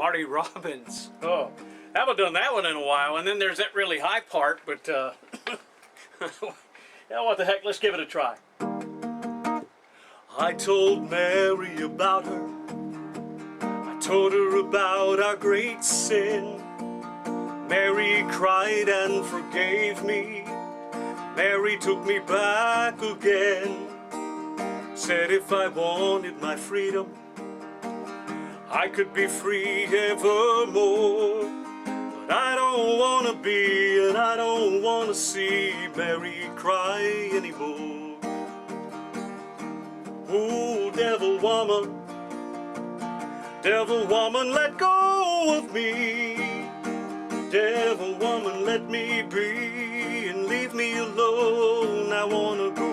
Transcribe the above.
Marty Robbins. Oh, haven't done that one in a while. And then there's that really high part, but yeah, what the heck, let's give it a try. I told Mary about her. I told her about our great sin. Mary cried and forgave me. Mary took me back again. Said if I wanted my freedom, I could be free evermore. But I don't want to be, and I don't want to see Mary cry anymore. Oh, devil woman, let go of me. Devil woman, let me be and leave me alone. I want to go